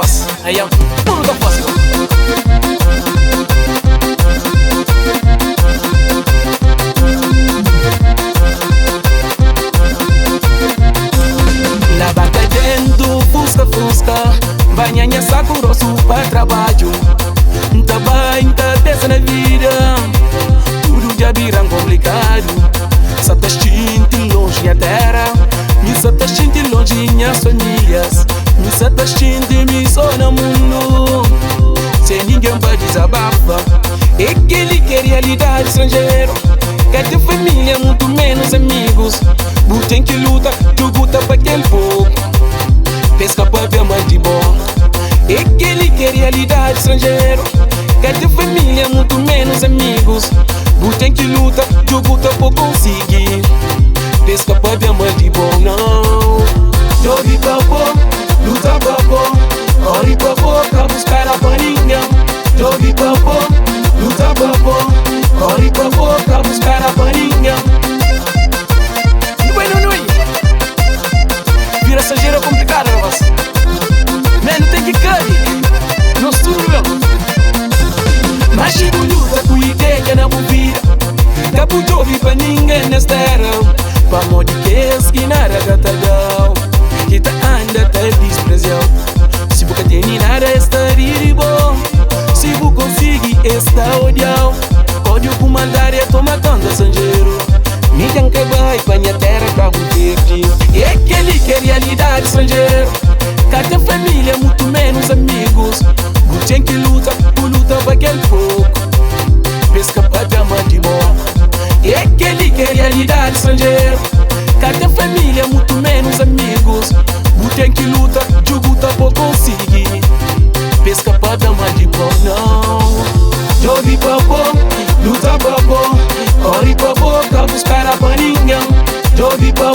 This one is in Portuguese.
rapaz. Aí é tudo que eu faço. Na banca dentro, fusca. Banhanha saco grosso para trabalho. Também tá dessa na vida. Tudo já vira complicado. Só tá gente longe da terra. Me só tá gente longe minhas famílias. Me só tá gente me só no mundo. Sem ninguém pra desabafar. É aquele que é realidade estrangeiro. Cadê família, muito menos amigos. Tem que lutar, jogo tá pra aquele pouco. Pesca pra ver mais de bom. É aquele que é realidade estrangeiro. Cadê família, muito menos amigos. Tem que lutar, jogo tá pra conseguir. Pesca pra ver mais de bom, não. Jogue pra pôr, luta pra pôr. Corre pra pôr, pra buscar a paninha. Jogue pra pôr, luta pra pôr. Corre pra pôr, pra buscar a paninha. Vira estrangeiro complicado, rapaz. Mano, tem que cair. Nós tudo, meu. Mas chego luta com ideia na movida. Capo de ouvir pra ninguém nesta era. Pra modo que esquina ragatadão. Que tá anda até desprezado. Se você tem nada, estaria bom. Se você conseguir, está odiado. Código comandar é tomar canto estrangeiro. Me tem que vai pra minha terra pra verde. É aquele que é realidade estrangeiro. Cada família, muito menos amigos. Tem que lutar, por luta pra aquele pouco. Pesca pra ver de bom. É aquele que é realidade estrangeiro. Cada família, muito menos amigos. Tem que lutar, jogo tá pra conseguir. Pesca pra ver de bom, não. Jogue pra pôr, luta pra pôr. Corre pra pôr, pra buscar a paninha. Jogue pra